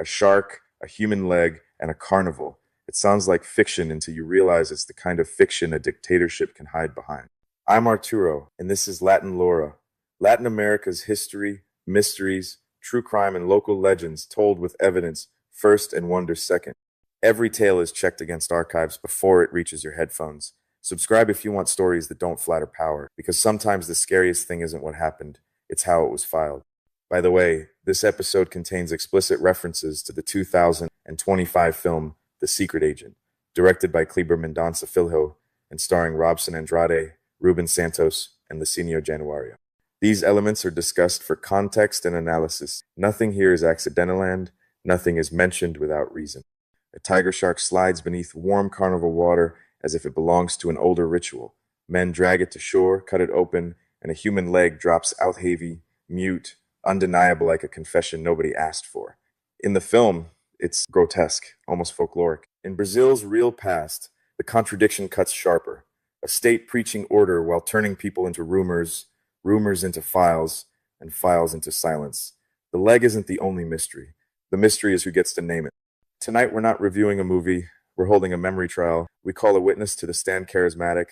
A shark, a human leg, and a carnival. It sounds like fiction until you realize it's the kind of fiction a dictatorship can hide behind. I'm Arturo, and this is Latin Lora, Latin America's history, mysteries, true crime, and local legends told with evidence first and wonder second. Every tale is checked against archives before it reaches your headphones. Subscribe if you want stories that don't flatter power, because sometimes the scariest thing isn't what happened, it's how it was filed. By the way, this episode contains explicit references to the 2025 film The Secret Agent, directed by Kleber Mendonça Filho and starring Robson Andrade, Ruben Santos, and Licinio Januario. These elements are discussed for context and analysis. Nothing here is accidental and nothing is mentioned without reason. A tiger shark slides beneath warm carnival water as if it belongs to an older ritual. Men drag it to shore, cut it open, and a human leg drops out heavy, mute, undeniable like a confession nobody asked for. In the film, it's grotesque, almost folkloric. In Brazil's real past, the contradiction cuts sharper. A state preaching order while turning people into rumors, rumors into files, and files into silence. The leg isn't the only mystery. The mystery is who gets to name it. Tonight, we're not reviewing a movie. We're holding a memory trial. We call a witness to the stand charismatic,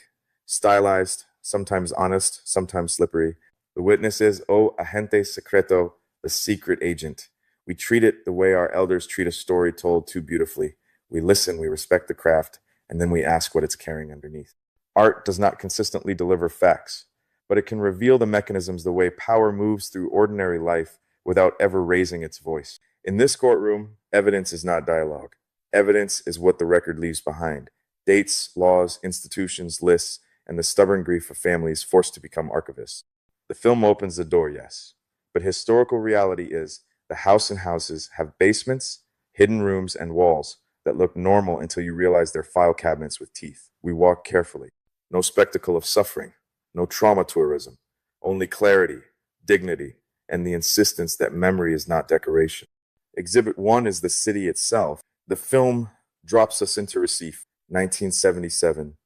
stylized, sometimes honest, sometimes slippery. The witness is, Agente Secreto, the secret agent. We treat it the way our elders treat a story told too beautifully. We listen, we respect the craft, and then we ask what it's carrying underneath. Art does not consistently deliver facts, but it can reveal the mechanisms, the way power moves through ordinary life without ever raising its voice. In this courtroom, evidence is not dialogue. Evidence is what the record leaves behind. Dates, laws, institutions, lists, and the stubborn grief of families forced to become archivists. The film opens the door, yes, but historical reality is the house and houses have basements, hidden rooms, and walls that look normal until you realize they're file cabinets with teeth. We walk carefully. No spectacle of suffering, no trauma tourism, only clarity, dignity, and the insistence that memory is not decoration. Exhibit 1 is the city itself. The film drops us into Recife, 1977.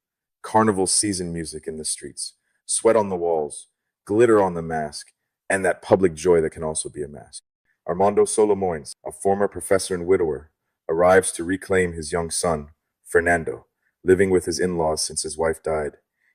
Carnival season music in the streets, sweat on the walls, glitter on the mask, and that public joy that can also be a mask. Armando Solomoins, a former professor and widower, arrives to reclaim his young son, Fernando, living with his in-laws since his wife died.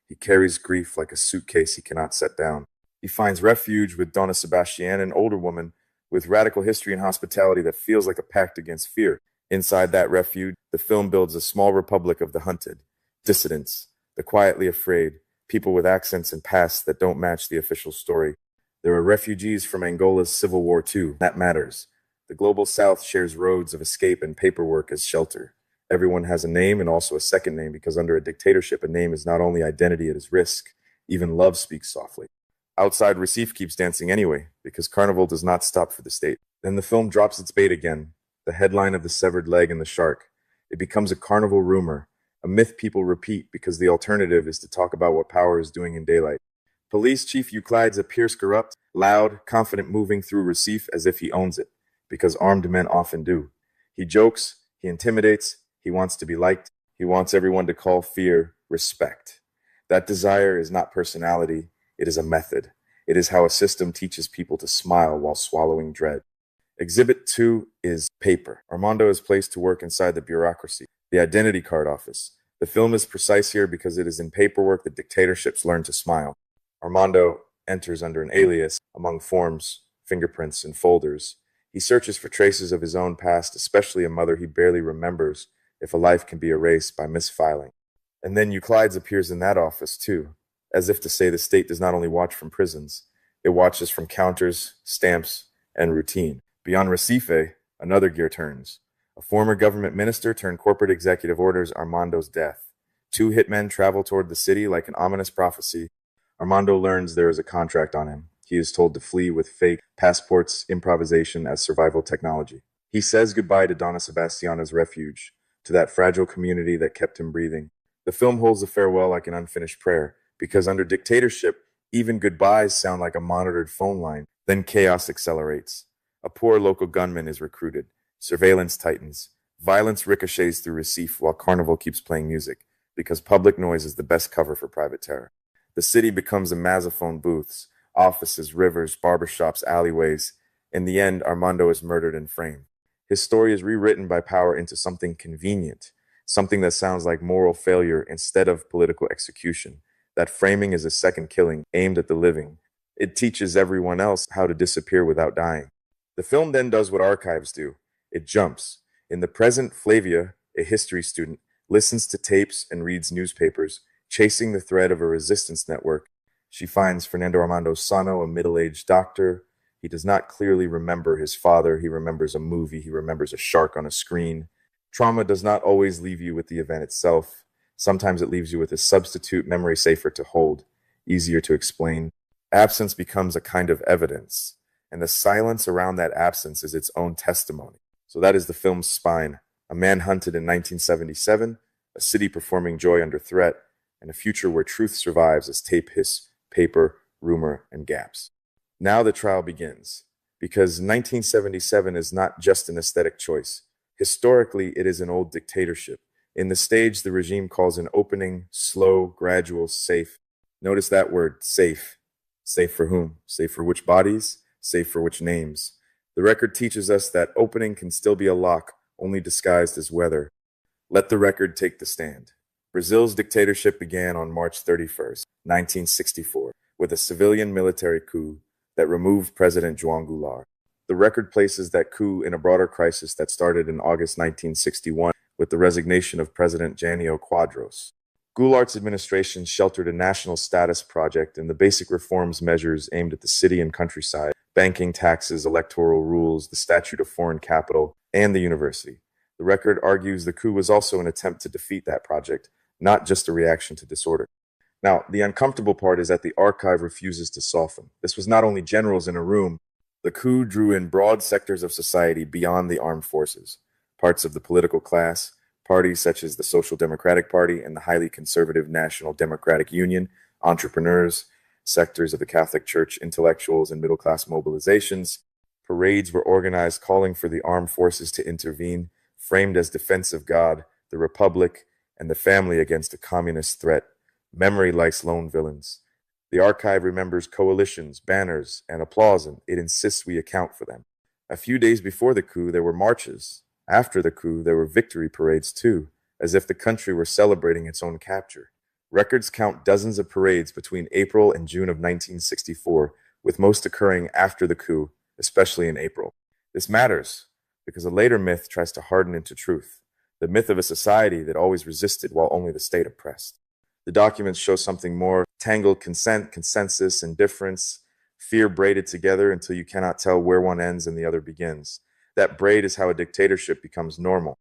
He carries grief like a suitcase he cannot set down. He finds refuge with Donna Sebastian, an older woman with radical history and hospitality that feels like a pact against fear. Inside that refuge, the film builds a small republic of the hunted, dissidents, the quietly afraid, people with accents and pasts that don't match the official story. There are refugees from Angola's civil war too. That matters. The global south shares roads of escape and paperwork as shelter. Everyone has a name and also a second name because under a dictatorship, a name is not only identity, it is risk. Even love speaks softly. Outside, Recife keeps dancing anyway because carnival does not stop for the state. Then the film drops its bait again. The headline of the severed leg and the shark. It becomes a carnival rumor, a myth people repeat because the alternative is to talk about what power is doing in daylight. Police Chief Euclides appears corrupt, loud, confident, moving through Recife as if he owns it, because armed men often do. He jokes, he intimidates, he wants to be liked, he wants everyone to call fear respect. That desire is not personality, it is a method. It is how a system teaches people to smile while swallowing dread. Exhibit 2 is paper. Armando is placed to work inside the bureaucracy, the identity card office. The film is precise here because it is in paperwork that dictatorships learn to smile. Armando enters under an alias among forms, fingerprints, and folders. He searches for traces of his own past, especially a mother he barely remembers, if a life can be erased by misfiling. And then Euclides appears in that office too, as if to say the state does not only watch from prisons, it watches from counters, stamps, and routine. Beyond Recife, another gear turns. A former government minister turned corporate executive orders Armando's death. 2 hitmen travel toward the city like an ominous prophecy. Armando learns there is a contract on him. He is told to flee with fake passports, improvisation as survival technology. He says goodbye to Donna Sebastiana's refuge, to that fragile community that kept him breathing. The film holds a farewell like an unfinished prayer, because under dictatorship, even goodbyes sound like a monitored phone line. Then chaos accelerates. A poor local gunman is recruited. Surveillance tightens. Violence ricochets through Recife while Carnival keeps playing music, because public noise is the best cover for private terror. The city becomes a mazophone booths, offices, rivers, barbershops, alleyways. In the end, Armando is murdered and framed. His story is rewritten by power into something convenient, something that sounds like moral failure instead of political execution. That framing is a second killing aimed at the living. It teaches everyone else how to disappear without dying. The film then does what archives do. It jumps. In the present, Flavia, a history student, listens to tapes and reads newspapers, chasing the thread of a resistance network. She finds Fernando Armando Sano, a middle-aged doctor. He does not clearly remember his father. He remembers a movie. He remembers a shark on a screen. Trauma does not always leave you with the event itself. Sometimes it leaves you with a substitute memory safer to hold, easier to explain. Absence becomes a kind of evidence, and the silence around that absence is its own testimony. So that is the film's spine. A man hunted in 1977, a city performing joy under threat, and a future where truth survives as tape hiss, paper, rumor, and gaps. Now the trial begins, because 1977 is not just an aesthetic choice. Historically, it is an old dictatorship. In the stage, the regime calls an opening slow, gradual, safe. Notice that word, safe. Safe for whom? Safe for which bodies? Safe for which names? The record teaches us that opening can still be a lock, only disguised as weather. Let the record take the stand. Brazil's dictatorship began on March 31st, 1964, with a civilian military coup that removed President João Goulart. The record places that coup in a broader crisis that started in August 1961 with the resignation of President Jânio Quadros. Goulart's administration sheltered a national status project and the basic reforms measures aimed at the city and countryside, banking, taxes, electoral rules, the statute of foreign capital, and the university. The record argues the coup was also an attempt to defeat that project, not just a reaction to disorder. Now, the uncomfortable part is that the archive refuses to soften. This was not only generals in a room. The coup drew in broad sectors of society beyond the armed forces, parts of the political class, parties such as the Social Democratic Party and the highly conservative National Democratic Union, entrepreneurs, sectors of the Catholic Church, intellectuals, and middle-class mobilizations. Parades were organized calling for the armed forces to intervene, framed as defense of God, the Republic, and the family against a communist threat. Memory likes lone villains. The archive remembers coalitions, banners, and applause, and it insists we account for them. A few days before the coup, there were marches. After the coup, there were victory parades too, as if the country were celebrating its own capture. Records count dozens of parades between April and June of 1964, with most occurring after the coup, especially in April. This matters because a later myth tries to harden into truth, the myth of a society that always resisted while only the state oppressed. The documents show something more: tangled consent, consensus, indifference, fear braided together until you cannot tell where one ends and the other begins. That braid is how a dictatorship becomes normal.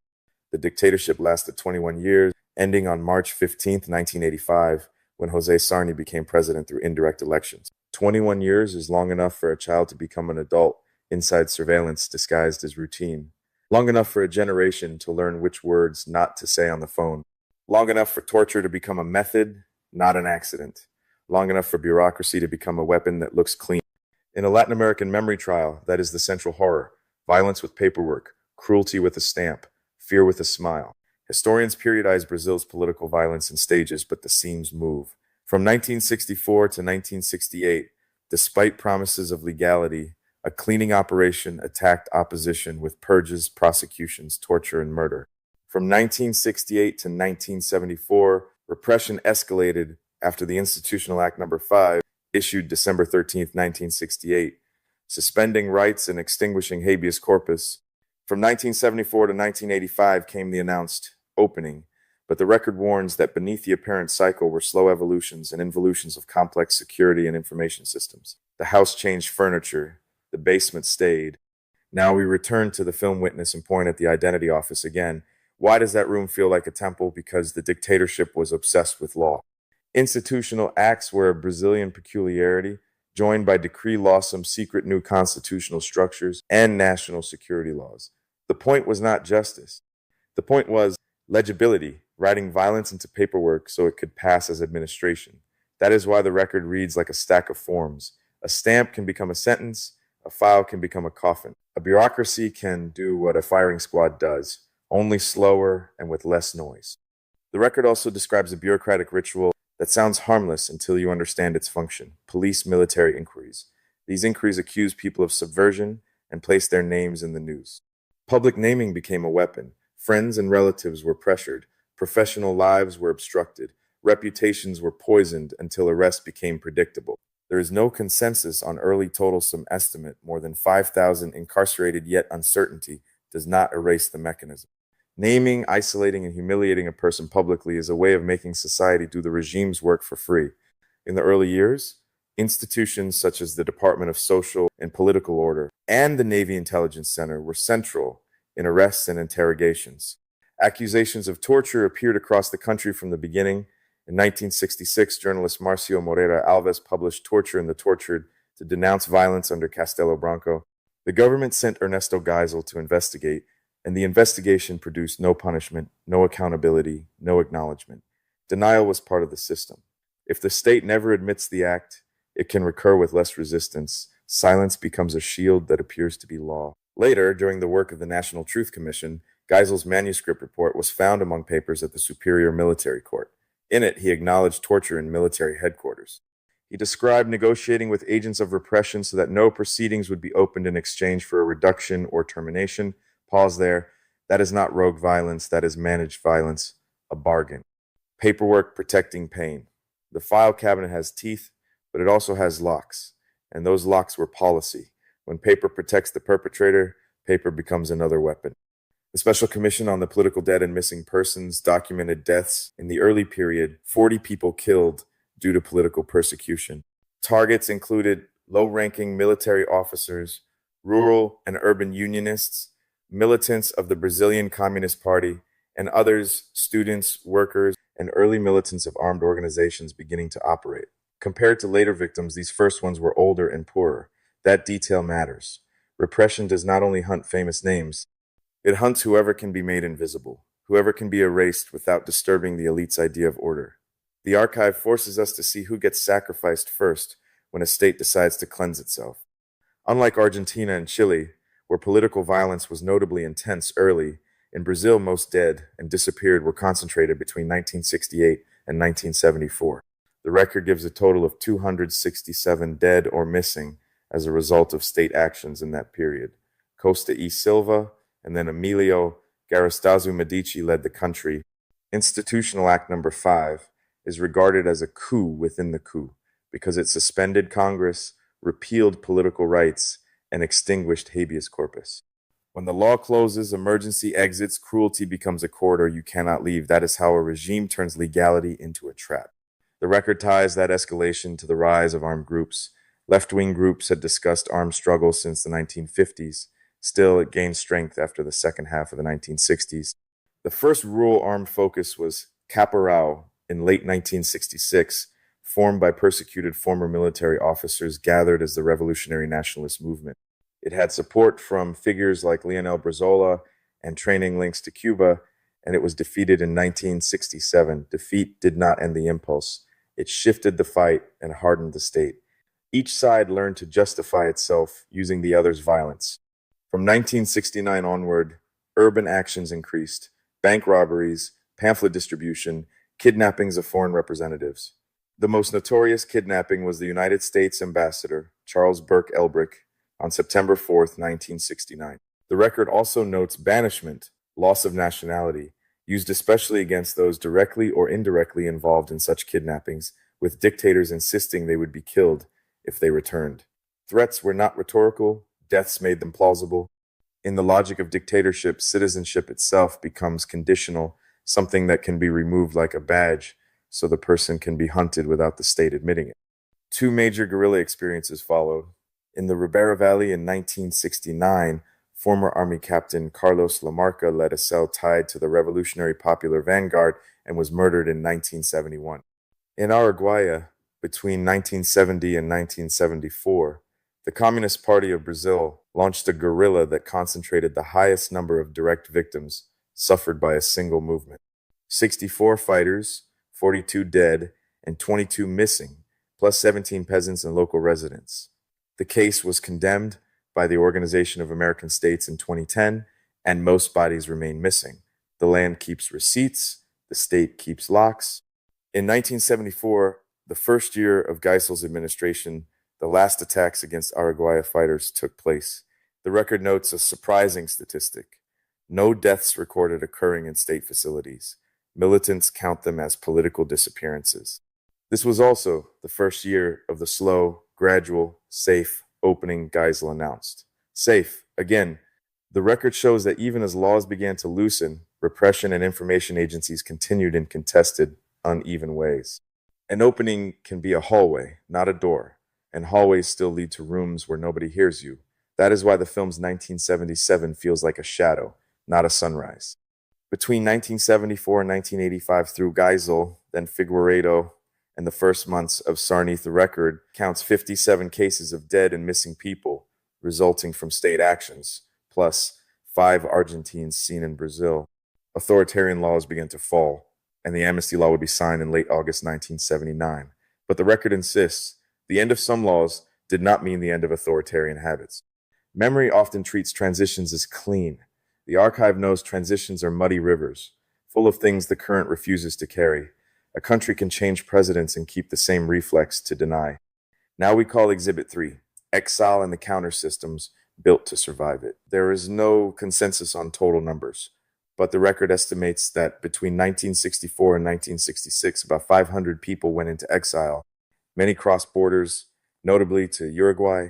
The dictatorship lasted 21 years, ending on March 15, 1985, when José Sarney became president through indirect elections. 21 years is long enough for a child to become an adult inside surveillance disguised as routine. Long enough for a generation to learn which words not to say on the phone. Long enough for torture to become a method, not an accident. Long enough for bureaucracy to become a weapon that looks clean. In a Latin American memory trial, that is the central horror. Violence with paperwork, cruelty with a stamp, fear with a smile. Historians periodize Brazil's political violence in stages, but the seams move. From 1964 to 1968, despite promises of legality, a cleaning operation attacked opposition with purges, prosecutions, torture, and murder. From 1968 to 1974, repression escalated after the Institutional Act No. 5, issued December 13, 1968, suspending rights and extinguishing habeas corpus. From 1974 to 1985 came the announced opening, but the record warns that beneath the apparent cycle were slow evolutions and involutions of complex security and information systems. The house changed furniture, the basement stayed. Now we return to the film witness and point at the identity office again. Why does that room feel like a temple? Because the dictatorship was obsessed with law. Institutional acts were a Brazilian peculiarity, joined by decree lawsome secret new constitutional structures and national security laws. The point was not justice. The point was legibility, writing violence into paperwork so it could pass as administration. That is why the record reads like a stack of forms. A stamp can become a sentence, a file can become a coffin. A bureaucracy can do what a firing squad does, only slower and with less noise. The record also describes a bureaucratic ritual that sounds harmless until you understand its function: police military inquiries. These inquiries accuse people of subversion and place their names in the news. Public naming became a weapon. Friends and relatives were pressured. Professional lives were obstructed. Reputations were poisoned until arrest became predictable. There is no consensus on early total sum estimate. More than 5,000 incarcerated, yet uncertainty does not erase the mechanism. Naming, isolating, and humiliating a person publicly is a way of making society do the regime's work for free. In the early years, institutions such as the Department of Social and Political Order and the Navy Intelligence Center were central in arrests and interrogations. Accusations of torture appeared across the country from the beginning. In 1966, journalist Marcio Moreira Alves published Torture and the Tortured to denounce violence under Castelo Branco. The government sent Ernesto Geisel to investigate, and the investigation produced no punishment, no accountability, no acknowledgement. Denial was part of the system. If the state never admits the act, it can recur with less resistance. Silence becomes a shield that appears to be law. Later, during the work of the National Truth Commission, Geisel's manuscript report was found among papers at the Superior Military Court. In it, he acknowledged torture in military headquarters. He described negotiating with agents of repression so that no proceedings would be opened in exchange for a reduction or termination. Pause there. That is not rogue violence, that is managed violence, a bargain. Paperwork protecting pain. The file cabinet has teeth, but it also has locks, and those locks were policy. When paper protects the perpetrator, paper becomes another weapon. The Special Commission on the Political Dead and Missing Persons documented deaths in the early period, 40 people killed due to political persecution. Targets included low-ranking military officers, rural and urban unionists, militants of the Brazilian Communist Party, and others, students, workers, and early militants of armed organizations beginning to operate. Compared to later victims, these first ones were older and poorer. That detail matters. Repression does not only hunt famous names, it hunts whoever can be made invisible, whoever can be erased without disturbing the elite's idea of order. The archive forces us to see who gets sacrificed first when a state decides to cleanse itself. Unlike Argentina and Chile, where political violence was notably intense early, in Brazil most dead and disappeared were concentrated between 1968 and 1974. The record gives a total of 267 dead or missing as a result of state actions in that period. Costa e Silva and then Emilio Garrastazu Medici led the country. Institutional Act Number 5 is regarded as a coup within the coup because it suspended Congress, repealed political rights, and extinguished habeas corpus. When the law closes, emergency exits, cruelty becomes a corridor you cannot leave. That is how a regime turns legality into a trap. The record ties that escalation to the rise of armed groups. Left-wing groups had discussed armed struggles since the 1950s. Still, it gained strength after the second half of the 1960s. The first rural armed focus was Caparao in late 1966, formed by persecuted former military officers gathered as the Revolutionary Nationalist Movement. It had support from figures like Leonel Brizola and training links to Cuba, and it was defeated in 1967. Defeat did not end the impulse. It shifted the fight and hardened the state. Each side learned to justify itself using the other's violence. From 1969 onward, urban actions increased. Bank robberies, pamphlet distribution, kidnappings of foreign representatives. The most notorious kidnapping was the United States ambassador, Charles Burke Elbrick, on September 4th, 1969. The record also notes banishment, loss of nationality, used especially against those directly or indirectly involved in such kidnappings, with dictators insisting they would be killed if they returned. Threats were not rhetorical, deaths made them plausible. In the logic of dictatorship, citizenship itself becomes conditional, something that can be removed like a badge, so the person can be hunted without the state admitting it. Two major guerrilla experiences followed. In the Ribera Valley in 1969, former Army Captain Carlos Lamarca led a cell tied to the Revolutionary Popular Vanguard and was murdered in 1971. In Araguaia, between 1970 and 1974, the Communist Party of Brazil launched a guerrilla that concentrated the highest number of direct victims suffered by a single movement. 64 fighters, 42 dead, and 22 missing, plus 17 peasants and local residents. The case was condemned by the Organization of American States in 2010, and most bodies remain missing. The land keeps receipts, the state keeps locks. In 1974, the first year of Geisel's administration, the last attacks against Araguaia fighters took place. The record notes a surprising statistic. No deaths recorded occurring in state facilities. Militants count them as political disappearances. This was also the first year of the slow, gradual, safe opening Geisel announced. Safe, again. The record shows that even as laws began to loosen, repression and information agencies continued in contested, uneven ways. An opening can be a hallway, not a door, and hallways still lead to rooms where nobody hears you. That is why the film's 1977 feels like a shadow, not a sunrise. Between 1974 and 1985 through Geisel, then Figueiredo, and the first months of Sarney, the record counts 57 cases of dead and missing people resulting from state actions, plus 5 Argentines seen in Brazil. Authoritarian laws began to fall, and the amnesty law would be signed in late August 1979. But the record insists the end of some laws did not mean the end of authoritarian habits. Memory often treats transitions as clean. The archive knows transitions are muddy rivers, full of things the current refuses to carry. A country can change presidents and keep the same reflex to deny. Now we call Exhibit 3, Exile and the Counter Systems Built to Survive It. There is no consensus on total numbers, but the record estimates that between 1964 and 1966, about 500 people went into exile. Many crossed borders, notably to Uruguay.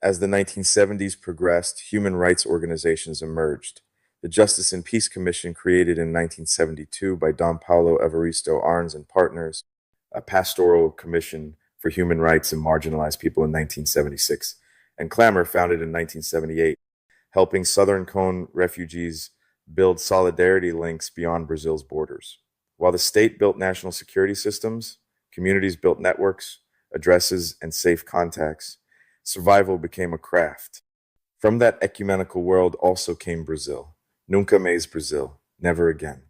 As the 1970s progressed, human rights organizations emerged. The Justice and Peace Commission, created in 1972 by Dom Paulo Evaristo Arns and partners, a pastoral commission for human rights and marginalized people in 1976, and Clamor, founded in 1978, helping Southern Cone refugees build solidarity links beyond Brazil's borders. While the state built national security systems, communities built networks, addresses, and safe contacts, survival became a craft. From that ecumenical world also came Brazil. Nunca mais Brazil, never again.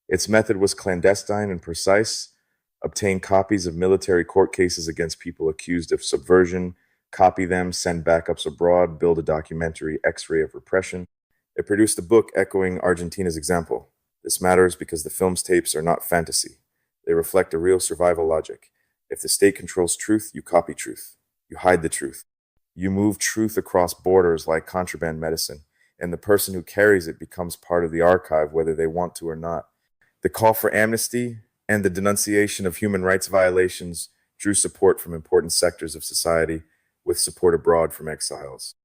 Its method was clandestine and precise: obtain copies of military court cases against people accused of subversion, copy them, send backups abroad, build a documentary X-ray of repression. It produced a book echoing Argentina's example. This matters because the film's tapes are not fantasy. They reflect a real survival logic. If the state controls truth, you copy truth. You hide the truth. You move truth across borders like contraband medicine, and the person who carries it becomes part of the archive, whether they want to or not. The call for amnesty and the denunciation of human rights violations drew support from important sectors of society, with support abroad from exiles.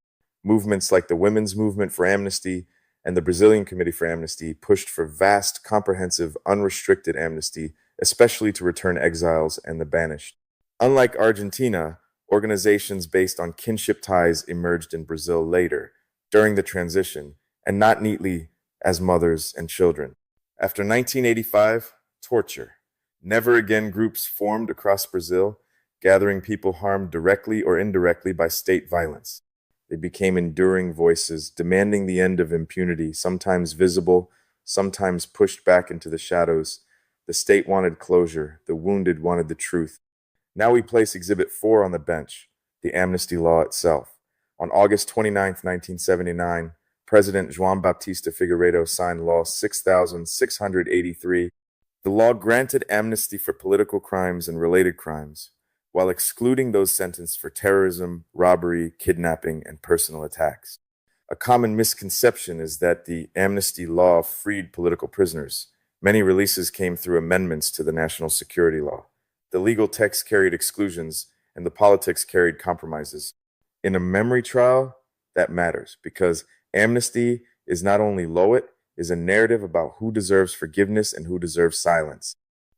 Movements like the Women's Movement for Amnesty and the Brazilian Committee for Amnesty pushed for vast, comprehensive, unrestricted amnesty, especially to return exiles and the banished. Unlike Argentina, organizations based on kinship ties emerged in Brazil later, during the transition, and not neatly as mothers and children. After 1985, torture. Never again groups formed across Brazil, gathering people harmed directly or indirectly by state violence. They became enduring voices, demanding the end of impunity, sometimes visible, sometimes pushed back into the shadows. The state wanted closure. The wounded wanted the truth. Now we place Exhibit 4 on the bench, the amnesty law itself. On August 29, 1979, President João Baptista Figueiredo signed Law 6683. The law granted amnesty for political crimes and related crimes, while excluding those sentenced for terrorism, robbery, kidnapping, and personal attacks. A common misconception is that the amnesty law freed political prisoners. Many releases came through amendments to the national security law. The legal text carried exclusions, and the politics carried compromises. In a memory trial, that matters, because amnesty is not only law, it is a narrative about who deserves forgiveness and who deserves silence.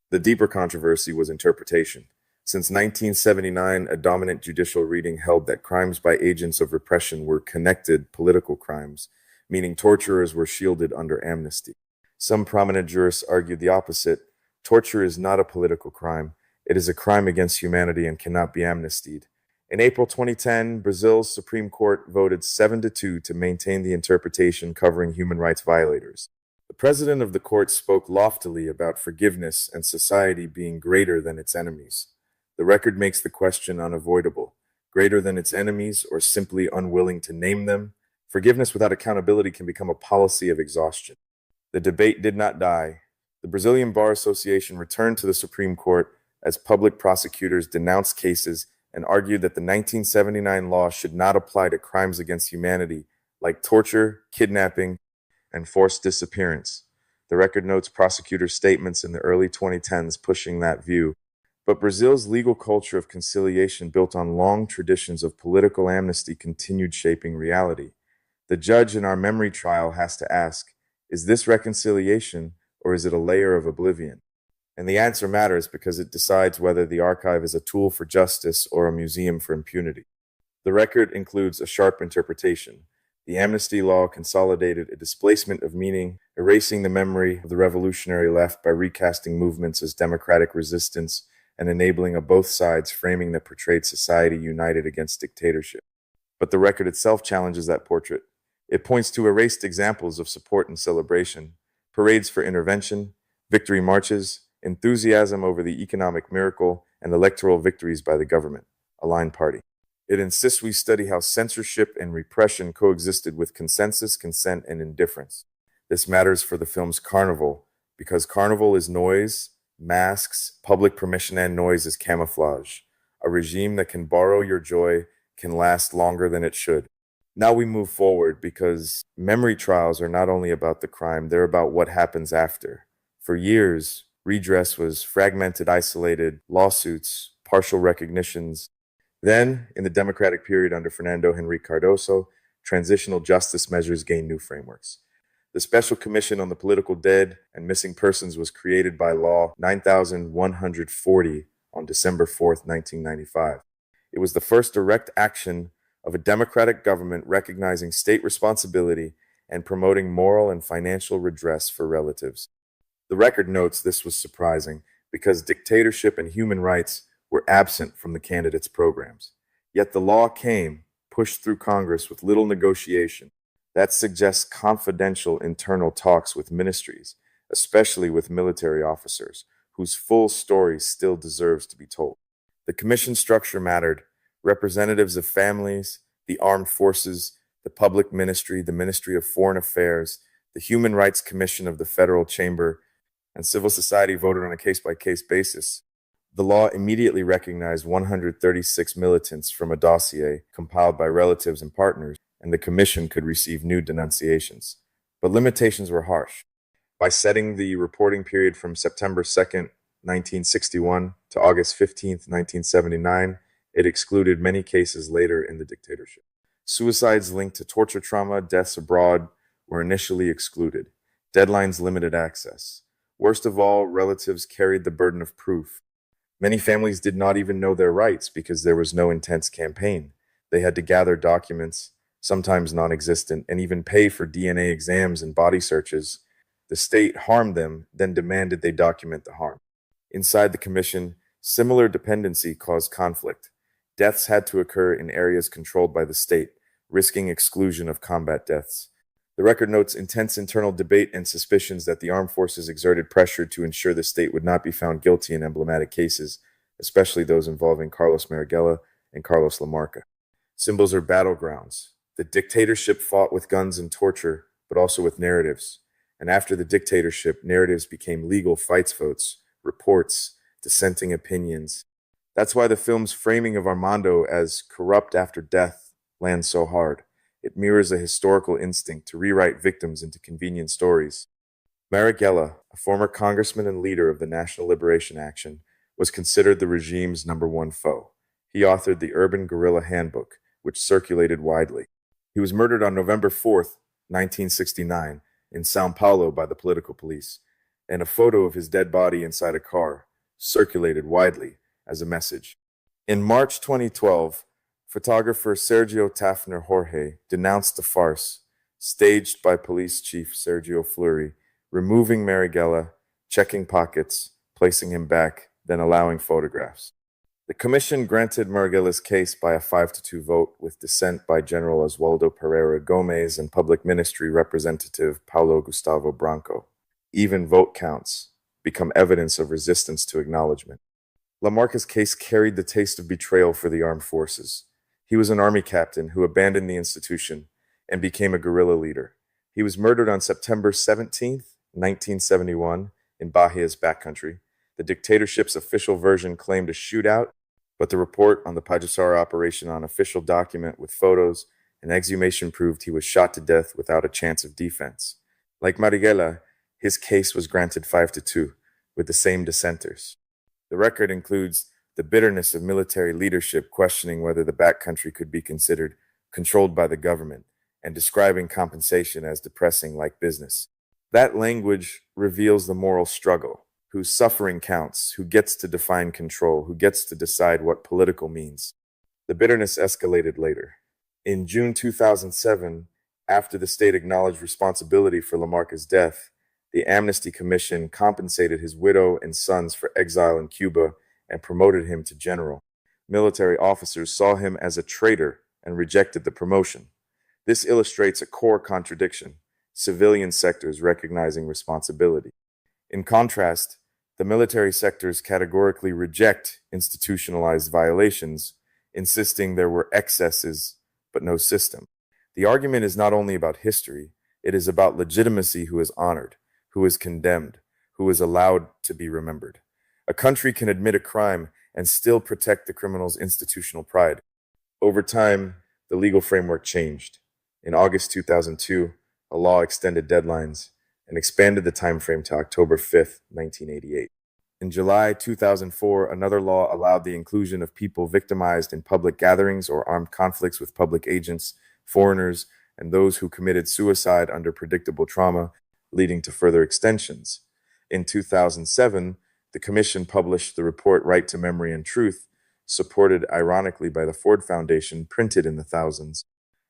The deeper controversy was interpretation. Since 1979, a dominant judicial reading held that crimes by agents of repression were connected political crimes, meaning torturers were shielded under amnesty. Some prominent jurists argued the opposite. Torture is not a political crime. It is a crime against humanity and cannot be amnestied. In April 2010, Brazil's Supreme Court voted 7-2 to maintain the interpretation covering human rights violators. The president of the court spoke loftily about forgiveness and society being greater than its enemies. The record makes the question unavoidable: greater than its enemies or simply unwilling to name them? Forgiveness without accountability can become a policy of exhaustion. The debate did not die. The Brazilian Bar Association returned to the Supreme Court as public prosecutors denounced cases and argued that the 1979 law should not apply to crimes against humanity like torture, kidnapping, and forced disappearance. The record notes prosecutors' statements in the early 2010s pushing that view. But Brazil's legal culture of conciliation, built on long traditions of political amnesty, continued shaping reality. The judge in our memory trial has to ask, is this reconciliation or is it a layer of oblivion? And the answer matters because it decides whether the archive is a tool for justice or a museum for impunity. The record includes a sharp interpretation. The amnesty law consolidated a displacement of meaning, erasing the memory of the revolutionary left by recasting movements as democratic resistance and enabling a both sides framing that portrayed society united against dictatorship. But the record itself challenges that portrait. It points to erased examples of support and celebration, parades for intervention, victory marches, enthusiasm over the economic miracle, and electoral victories by the government, aligned party. It insists we study how censorship and repression coexisted with consensus, consent, and indifference. This matters for the film's Carnival, because Carnival is noise, masks, public permission, and noise is camouflage. A regime that can borrow your joy can last longer than it should. Now we move forward because memory trials are not only about the crime, they're about what happens after. For years, redress was fragmented, isolated, lawsuits, partial recognitions. Then, in the democratic period under Fernando Henrique Cardoso, transitional justice measures gained new frameworks. The Special Commission on the Political Dead and Missing Persons was created by Law 9140 on December 4th, 1995. It was the first direct action of a democratic government recognizing state responsibility and promoting moral and financial redress for relatives. The record notes this was surprising because dictatorship and human rights were absent from the candidates' programs. Yet the law came, pushed through Congress with little negotiation. That suggests confidential internal talks with ministries, especially with military officers, whose full story still deserves to be told. The commission structure mattered. Representatives of families, the armed forces, the public ministry, the Ministry of Foreign Affairs, the Human Rights Commission of the Federal Chamber, and civil society voted on a case-by-case basis. The law immediately recognized 136 militants from a dossier compiled by relatives and partners, and the commission could receive new denunciations. But limitations were harsh. By setting the reporting period from September 2nd, 1961 to August 15th, 1979, it excluded many cases later in the dictatorship. Suicides linked to torture trauma, deaths abroad were initially excluded. Deadlines limited access. Worst of all, relatives carried the burden of proof. Many families did not even know their rights because there was no intense campaign. They had to gather documents, sometimes non-existent, and even pay for DNA exams and body searches. The state harmed them, then demanded they document the harm. Inside the commission, similar dependency caused conflict. Deaths had to occur in areas controlled by the state, risking exclusion of combat deaths. The record notes intense internal debate and suspicions that the armed forces exerted pressure to ensure the state would not be found guilty in emblematic cases, especially those involving Carlos Marighella and Carlos Lamarca. Symbols are battlegrounds. The dictatorship fought with guns and torture, but also with narratives. And after the dictatorship, narratives became legal fights votes, reports, dissenting opinions. That's why the film's framing of Armando as corrupt after death lands so hard. It mirrors a historical instinct to rewrite victims into convenient stories. Marighella, a former congressman and leader of the National Liberation Action, was considered the regime's #1 foe. He authored the Urban Guerrilla Handbook, which circulated widely. He was murdered on November 4th, 1969, in Sao Paulo by the political police, and a photo of his dead body inside a car circulated widely as a message. In March 2012, photographer Sergio Tafner Jorge denounced the farce, staged by police chief Sergio Fleury, removing Marighella, checking pockets, placing him back, then allowing photographs. The commission granted Marighella's case by a 5-2 vote with dissent by General Oswaldo Pereira Gomez and Public Ministry Representative Paulo Gustavo Branco. Even vote counts become evidence of resistance to acknowledgement. Lamarca's case carried the taste of betrayal for the armed forces. He was an army captain who abandoned the institution and became a guerrilla leader. He was murdered on September 17th, 1971, in Bahia's backcountry. The dictatorship's official version claimed a shootout, but the report on the Pajussara operation on official document with photos An exhumation proved he was shot to death without a chance of defense. Like Marighella, his case was granted 5-2, with the same dissenters. The record includes the bitterness of military leadership questioning whether the backcountry could be considered controlled by the government and describing compensation as depressing like business. That language reveals the moral struggle, whose suffering counts, who gets to define control, who gets to decide what political means. The bitterness escalated later. In June 2007, after the state acknowledged responsibility for Lamarca's death, the Amnesty Commission compensated his widow and sons for exile in Cuba and promoted him to general. Military officers saw him as a traitor and rejected the promotion. This illustrates a core contradiction, civilian sectors recognizing responsibility. In contrast, the military sectors categorically reject institutionalized violations, insisting there were excesses but no system. The argument is not only about history, it is about legitimacy who is honored, who is condemned, who is allowed to be remembered. A country can admit a crime and still protect the criminal's institutional pride. Over time, the legal framework changed. In August 2002, a law extended deadlines and expanded the time frame to October 5, 1988. In July 2004, another law allowed the inclusion of people victimized in public gatherings or armed conflicts with public agents, foreigners, and those who committed suicide under predictable trauma, leading to further extensions. In 2007, the Commission published the report Right to Memory and Truth, supported ironically by the Ford Foundation, printed in the thousands.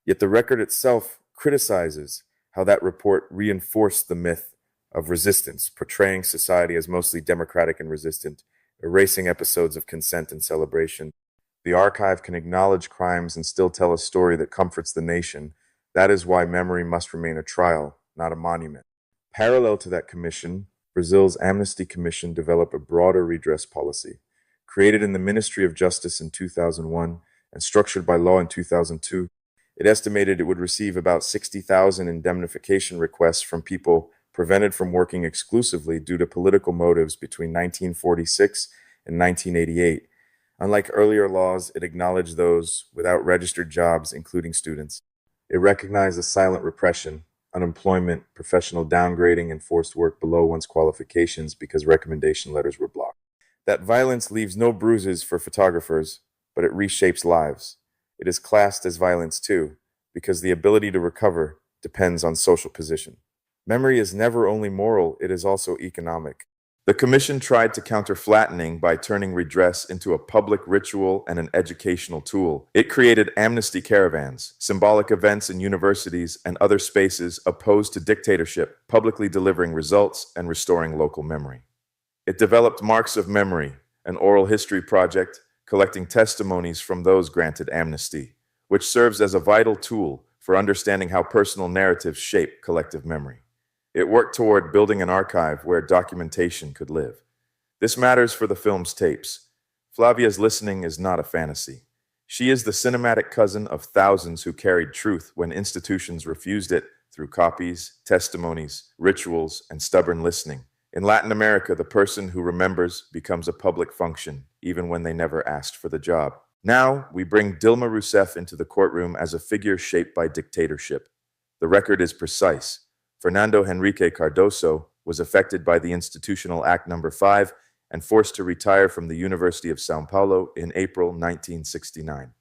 Yet the record itself criticizes how that report reinforced the myth of resistance, portraying society as mostly democratic and resistant, erasing episodes of consent and celebration. The archive can acknowledge crimes and still tell a story that comforts the nation. That is why memory must remain a trial, not a monument. Parallel to that commission, Brazil's Amnesty Commission developed a broader redress policy. Created in the Ministry of Justice in 2001 and structured by law in 2002, it estimated it would receive about 60,000 indemnification requests from people prevented from working exclusively due to political motives between 1946 and 1988. Unlike earlier laws, it acknowledged those without registered jobs, including students. It recognized the silent repression, unemployment, professional downgrading, and forced work below one's qualifications because recommendation letters were blocked. That violence leaves no bruises for photographers, but it reshapes lives. It is classed as violence too, because the ability to recover depends on social position. Memory is never only moral, it is also economic. The Commission tried to counter flattening by turning redress into a public ritual and an educational tool. It created amnesty caravans, symbolic events in universities and other spaces opposed to dictatorship, publicly delivering results and restoring local memory. It developed Marks of Memory, an oral history project collecting testimonies from those granted amnesty, which serves as a vital tool for understanding how personal narratives shape collective memory. It worked toward building an archive where documentation could live. This matters for the film's tapes. Flavia's listening is not a fantasy. She is the cinematic cousin of thousands who carried truth when institutions refused it through copies, testimonies, rituals, and stubborn listening. In Latin America, the person who remembers becomes a public function, even when they never asked for the job. Now, we bring Dilma Rousseff into the courtroom as a figure shaped by dictatorship. The record is precise. Fernando Henrique Cardoso was affected by the Institutional Act No. 5 and forced to retire from the University of São Paulo in April 1969.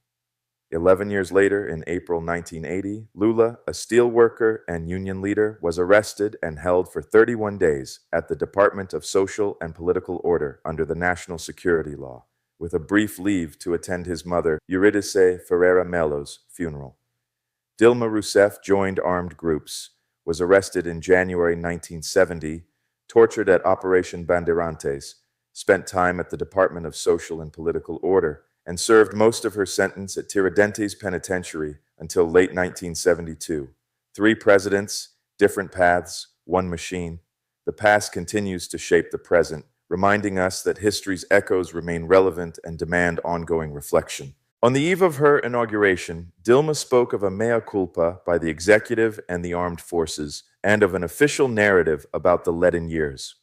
11 years later, in April 1980, Lula, a steel worker and union leader, was arrested and held for 31 days at the Department of Social and Political Order under the National Security Law, with a brief leave to attend his mother, Eurídice Ferreira Melo's funeral. Dilma Rousseff joined armed groups, was arrested in January 1970, tortured at Operation Bandeirantes, spent time at the Department of Social and Political Order, and served most of her sentence at Tiradentes Penitentiary until late 1972. 3 presidents, different paths, one machine. The past continues to shape the present, reminding us that history's echoes remain relevant and demand ongoing reflection. On the eve of her inauguration, Dilma spoke of a mea culpa by the executive and the armed forces, and of an official narrative about the leaden years.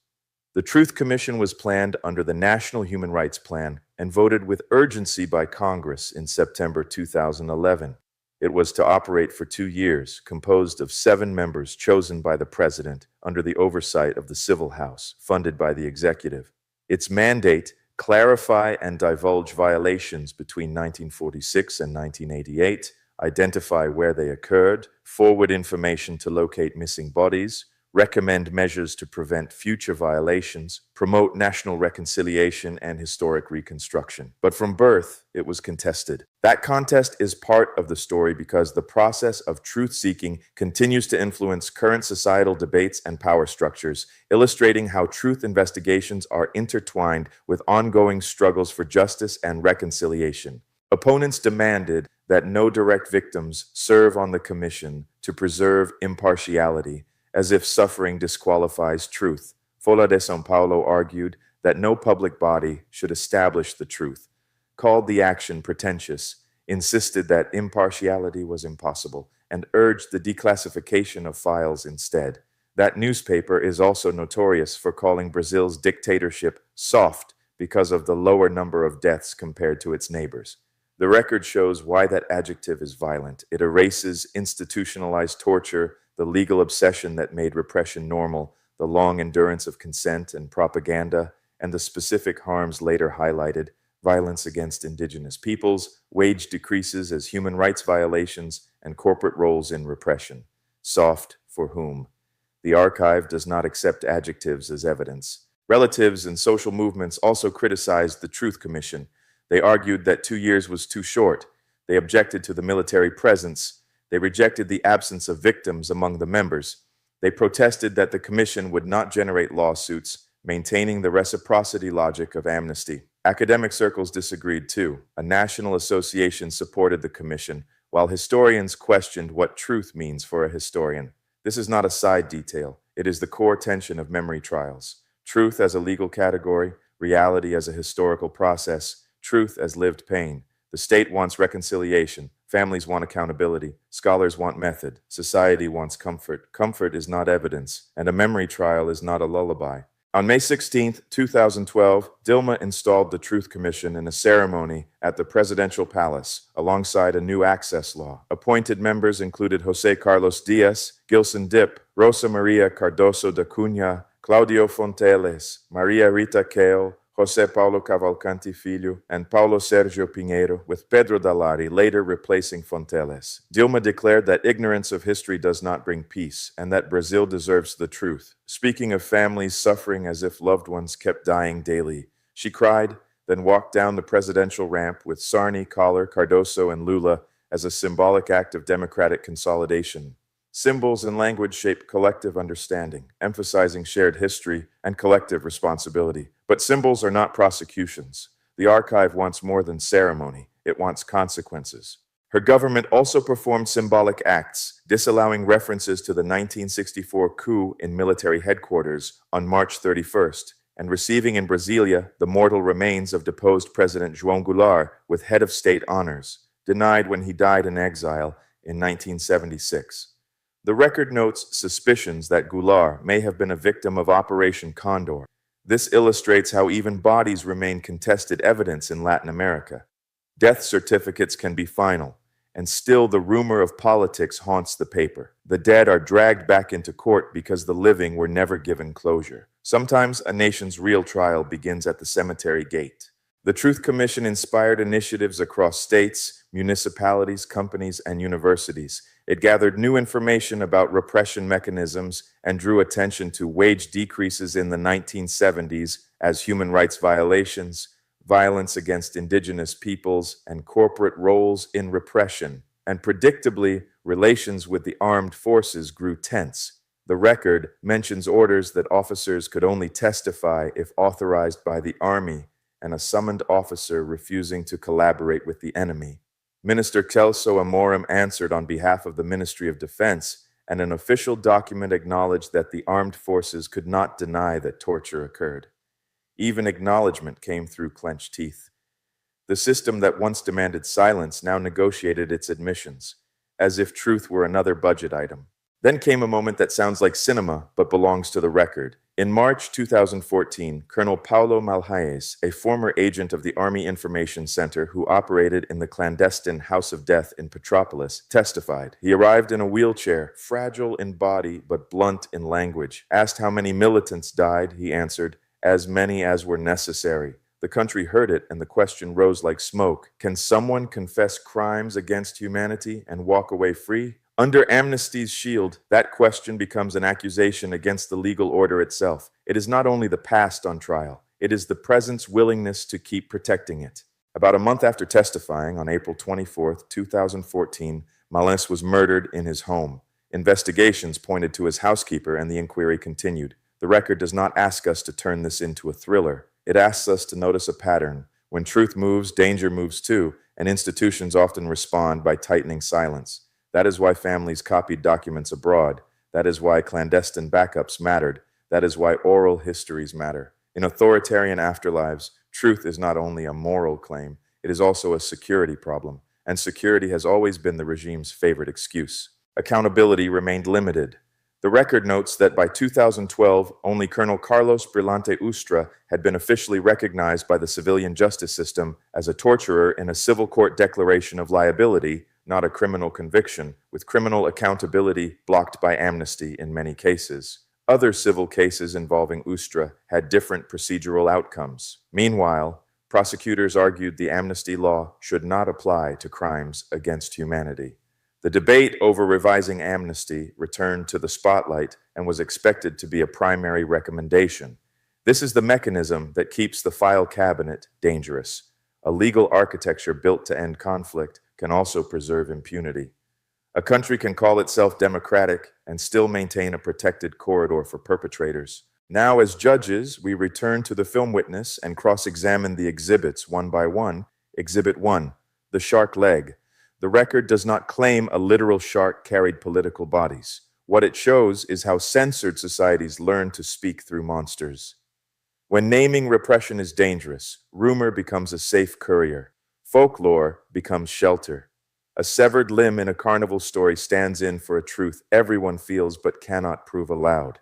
The Truth Commission was planned under the National Human Rights Plan and voted with urgency by Congress in September 2011. It was to operate for 2 years, composed of 7 members chosen by the president under the oversight of the Civil House, funded by the executive. Its mandate: clarify and divulge violations between 1946 and 1988, identify where they occurred, forward information to locate missing bodies, recommend measures to prevent future violations, promote national reconciliation and historic reconstruction. But from birth, it was contested. That contest is part of the story because the process of truth-seeking continues to influence current societal debates and power structures, illustrating how truth investigations are intertwined with ongoing struggles for justice and reconciliation. Opponents demanded that no direct victims serve on the commission to preserve impartiality, as if suffering disqualifies truth. Folha de São Paulo argued that no public body should establish the truth, called the action pretentious, insisted that impartiality was impossible, and urged the declassification of files instead. That newspaper is also notorious for calling Brazil's dictatorship soft because of the lower number of deaths compared to its neighbors. The record shows why that adjective is violent. It erases institutionalized torture, the legal obsession that made repression normal, the long endurance of consent and propaganda, and the specific harms later highlighted: violence against indigenous peoples, wage decreases as human rights violations, and corporate roles in repression. Soft for whom? The archive does not accept adjectives as evidence. Relatives and social movements also criticized the Truth Commission. They argued that 2 years was too short. They objected to the military presence. They rejected the absence of victims among the members. They protested that the commission would not generate lawsuits, maintaining the reciprocity logic of amnesty. Academic circles disagreed too. A national association supported the commission, while historians questioned what truth means for a historian. This is not a side detail. It is the core tension of memory trials. Truth as a legal category, reality as a historical process, truth as lived pain. The state wants reconciliation. Families want accountability. Scholars want method. Society wants comfort. Comfort is not evidence, and a memory trial is not a lullaby. On May 16, 2012, Dilma installed the Truth Commission in a ceremony at the Presidential Palace, alongside a new access law. Appointed members included José Carlos Dias, Gilson Dip, Rosa Maria Cardoso da Cunha, Claudio Fonteles, Maria Rita Keo, José Paulo Cavalcanti Filho, and Paulo Sérgio Pinheiro, with Pedro Dalari later replacing Fonteles. Dilma declared that ignorance of history does not bring peace, and that Brazil deserves the truth. Speaking of families suffering as if loved ones kept dying daily, she cried, then walked down the presidential ramp with Sarney, Collor, Cardoso, and Lula as a symbolic act of democratic consolidation. Symbols and language shape collective understanding, emphasizing shared history and collective responsibility. But symbols are not prosecutions. The archive wants more than ceremony. It wants consequences. Her government also performed symbolic acts, disallowing references to the 1964 coup in military headquarters on March 31st, and receiving in Brasilia the mortal remains of deposed President João Goulart with head of state honors, denied when he died in exile in 1976. The record notes suspicions that Goulart may have been a victim of Operation Condor. This illustrates how even bodies remain contested evidence in Latin America. Death certificates can be final, and still the rumor of politics haunts the paper. The dead are dragged back into court because the living were never given closure. Sometimes a nation's real trial begins at the cemetery gate. The Truth Commission inspired initiatives across states, municipalities, companies, and universities. It gathered new information about repression mechanisms and drew attention to wage decreases in the 1970s as human rights violations, violence against indigenous peoples, and corporate roles in repression. And predictably, relations with the armed forces grew tense. The record mentions orders that officers could only testify if authorized by the army, and a summoned officer refusing to collaborate with the enemy. Minister Celso Amorim answered on behalf of the Ministry of Defense, and an official document acknowledged that the armed forces could not deny that torture occurred. Even acknowledgement came through clenched teeth. The system that once demanded silence now negotiated its admissions, as if truth were another budget item. Then came a moment that sounds like cinema, but belongs to the record. In March 2014, Colonel Paulo Malhais, a former agent of the Army Information Center who operated in the clandestine House of Death in Petropolis, testified. He arrived in a wheelchair, fragile in body but blunt in language. Asked how many militants died, he answered, "As many as were necessary." The country heard it, and the question rose like smoke. Can someone confess crimes against humanity and walk away free? Under amnesty's shield, that question becomes an accusation against the legal order itself. It is not only the past on trial, it is the present's willingness to keep protecting it. About a month after testifying, on April 24th, 2014, Malhais was murdered in his home. Investigations pointed to his housekeeper, and the inquiry continued. The record does not ask us to turn this into a thriller. It asks us to notice a pattern. When truth moves, danger moves too, and institutions often respond by tightening silence. That is why families copied documents abroad. That is why clandestine backups mattered. That is why oral histories matter. In authoritarian afterlives, truth is not only a moral claim, it is also a security problem, and security has always been the regime's favorite excuse. Accountability remained limited. The record notes that by 2012, only Colonel Carlos Brilhante Ustra had been officially recognized by the civilian justice system as a torturer in a civil court declaration of liability, not a criminal conviction, with criminal accountability blocked by amnesty in many cases. Other civil cases involving Ustra had different procedural outcomes. Meanwhile, prosecutors argued the amnesty law should not apply to crimes against humanity. The debate over revising amnesty returned to the spotlight and was expected to be a primary recommendation. This is the mechanism that keeps the file cabinet dangerous. A legal architecture built to end conflict can also preserve impunity. A country can call itself democratic and still maintain a protected corridor for perpetrators. Now, as judges, we return to the film witness and cross-examine the exhibits one by one. Exhibit 1, the shark leg. The record does not claim a literal shark carried political bodies. What it shows is how censored societies learn to speak through monsters. When naming repression is dangerous, rumor becomes a safe courier. Folklore becomes shelter. A severed limb in a carnival story stands in for a truth everyone feels but cannot prove aloud.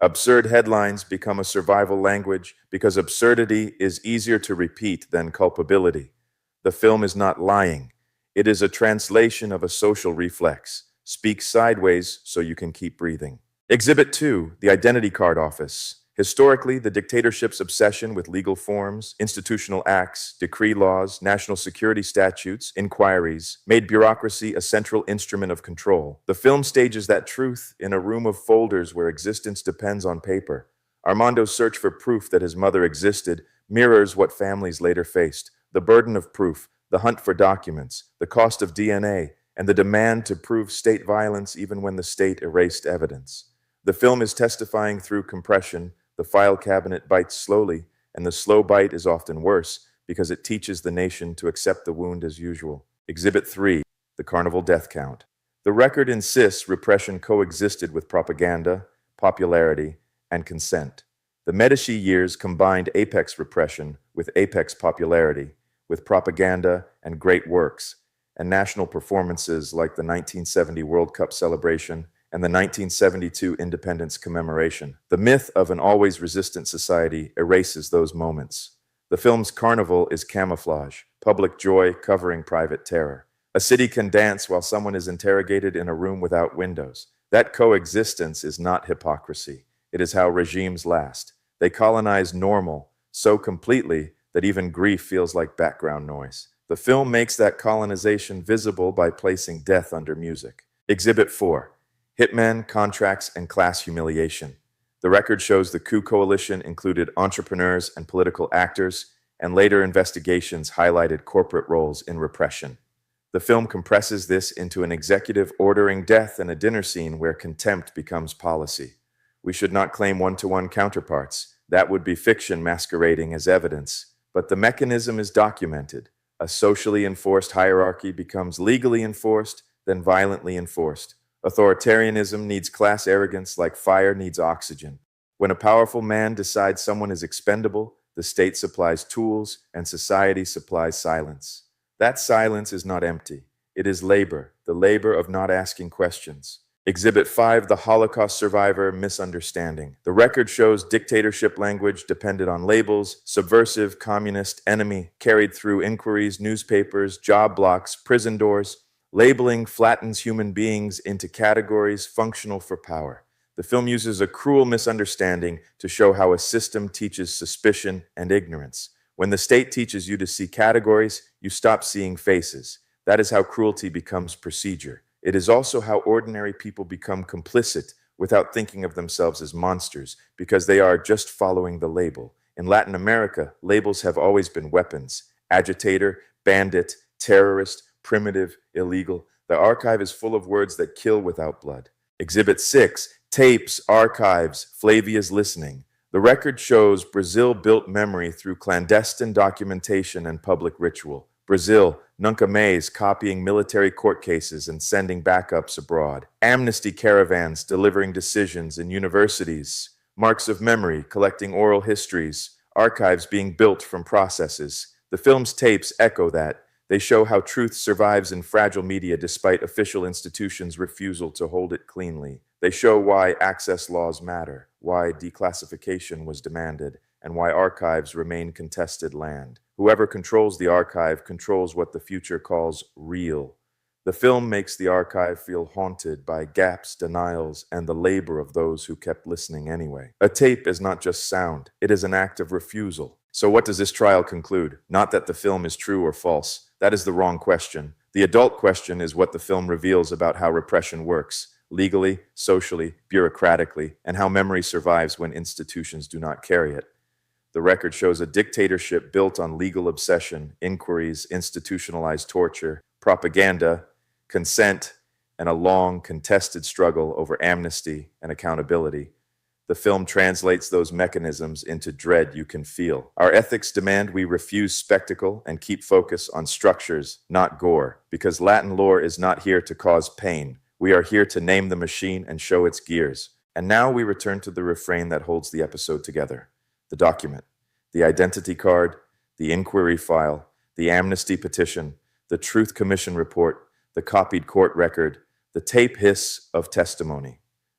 Absurd headlines become a survival language because absurdity is easier to repeat than culpability. The film is not lying. It is a translation of a social reflex. Speak sideways so you can keep breathing. Exhibit 2, the identity card office. Historically, the dictatorship's obsession with legal forms, institutional acts, decree laws, national security statutes, inquiries, made bureaucracy a central instrument of control. The film stages that truth in a room of folders where existence depends on paper. Armando's search for proof that his mother existed mirrors what families later faced: the burden of proof, the hunt for documents, the cost of DNA, and the demand to prove state violence even when the state erased evidence. The film is testifying through compression. The file cabinet bites slowly, and the slow bite is often worse because it teaches the nation to accept the wound as usual. Exhibit 3, the carnival death count. The record insists repression coexisted with propaganda, popularity, and consent. The Medici years combined apex repression with apex popularity, with propaganda and great works, and national performances like the 1970 World Cup celebration and the 1972 Independence commemoration. The myth of an always resistant society erases those moments. The film's carnival is camouflage, public joy covering private terror. A city can dance while someone is interrogated in a room without windows. That coexistence is not hypocrisy. It is how regimes last. They colonize normal so completely that even grief feels like background noise. The film makes that colonization visible by placing death under music. Exhibit 4, hitmen, contracts, and class humiliation. The record shows the coup coalition included entrepreneurs and political actors, and later investigations highlighted corporate roles in repression. The film compresses this into an executive ordering death and a dinner scene where contempt becomes policy. We should not claim one-to-one counterparts. That would be fiction masquerading as evidence. But the mechanism is documented. A socially enforced hierarchy becomes legally enforced, then violently enforced. Authoritarianism needs class arrogance like fire needs oxygen. When a powerful man decides someone is expendable, the state supplies tools and society supplies silence. That silence is not empty. It is labor, the labor of not asking questions. Exhibit 5, the Holocaust Survivor Misunderstanding. The record shows dictatorship language depended on labels, subversive, communist, enemy, carried through inquiries, newspapers, job blocks, prison doors. Labeling flattens human beings into categories functional for power. The film uses a cruel misunderstanding to show how a system teaches suspicion and ignorance. When the state teaches you to see categories, you stop seeing faces. That is how cruelty becomes procedure. It is also how ordinary people become complicit without thinking of themselves as monsters, because they are just following the label. In Latin America, labels have always been weapons: agitator, bandit, terrorist, primitive, illegal. The archive is full of words that kill without blood. Exhibit 6, tapes, archives, Flavia's listening. The record shows Brazil built memory through clandestine documentation and public ritual. Brazil, nunca mais, copying military court cases and sending backups abroad. Amnesty caravans delivering decisions in universities. Marks of memory collecting oral histories. Archives being built from processes. The film's tapes echo that. They show how truth survives in fragile media despite official institutions' refusal to hold it cleanly. They show why access laws matter, why declassification was demanded, and why archives remain contested land. Whoever controls the archive controls what the future calls real. The film makes the archive feel haunted by gaps, denials, and the labor of those who kept listening anyway. A tape is not just sound, it is an act of refusal. So what does this trial conclude? Not that the film is true or false. That is the wrong question. The adult question is what the film reveals about how repression works, legally, socially, bureaucratically, and how memory survives when institutions do not carry it. The record shows a dictatorship built on legal obsession, inquiries, institutionalized torture, propaganda, consent, and a long, contested struggle over amnesty and accountability. The film translates those mechanisms into dread you can feel. Our ethics demand we refuse spectacle and keep focus on structures, not gore, because Latin lore is not here to cause pain. We are here to name the machine and show its gears. And now we return to the refrain that holds the episode together: the document, the identity card, the inquiry file, the amnesty petition, the Truth Commission report, the copied court record, the tape hiss of testimony.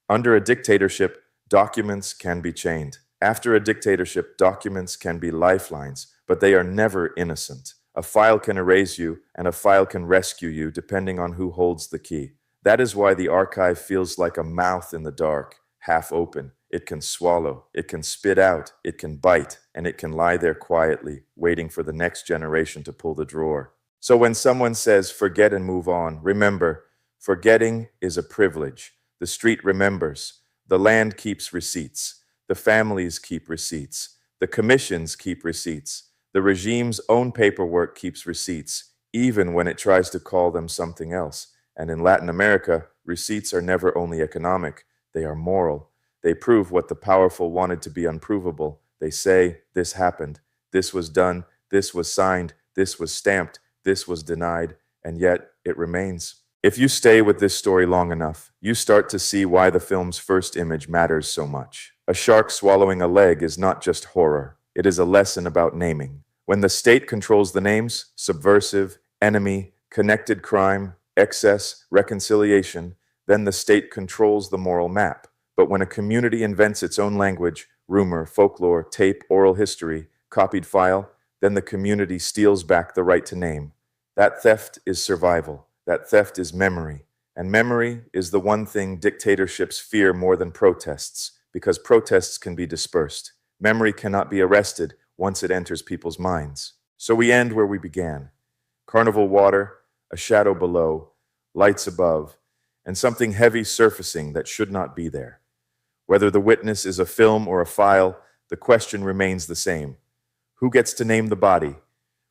Under a dictatorship, documents can be chained. After a dictatorship, documents can be lifelines, but they are never innocent. A file can erase you, and a file can rescue you, depending on who holds the key. That is why the archive feels like a mouth in the dark, half open. It can swallow, it can spit out, it can bite, and it can lie there quietly, waiting for the next generation to pull the drawer. So when someone says, forget and move on, remember, forgetting is a privilege. The street remembers. The land keeps receipts. The families keep receipts. The commissions keep receipts. The regime's own paperwork keeps receipts, even when it tries to call them something else. And in Latin America, receipts are never only economic, they are moral. They prove what the powerful wanted to be unprovable. They say, this happened, this was done, this was signed, this was stamped, this was denied, and yet it remains. If you stay with this story long enough, you start to see why the film's first image matters so much. A shark swallowing a leg is not just horror. It is a lesson about naming. When the state controls the names, subversive, enemy, connected crime, excess, reconciliation, then the state controls the moral map. But when a community invents its own language, rumor, folklore, tape, oral history, copied file, then the community steals back the right to name. That theft is survival. That theft is memory. And memory is the one thing dictatorships fear more than protests, because protests can be dispersed. Memory cannot be arrested once it enters people's minds. So we end where we began. Carnival water, a shadow below, lights above, and something heavy surfacing that should not be there. Whether the witness is a film or a file, the question remains the same. Who gets to name the body?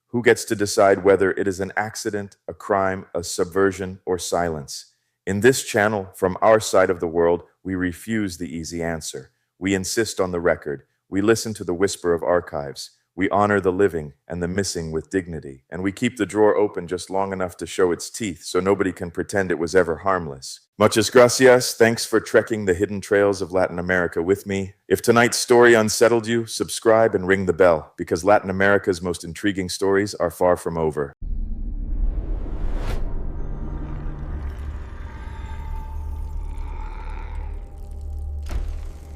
Who gets to decide whether it is an accident, a crime, a subversion, or silence? In this channel, from our side of the world, we refuse the easy answer. We insist on the record. We listen to the whisper of archives. We honor the living and the missing with dignity. And we keep the drawer open just long enough to show its teeth so nobody can pretend it was ever harmless. Muchas gracias. Thanks for trekking the hidden trails of Latin America with me. If tonight's story unsettled you, subscribe and ring the bell, because Latin America's most intriguing stories are far from over.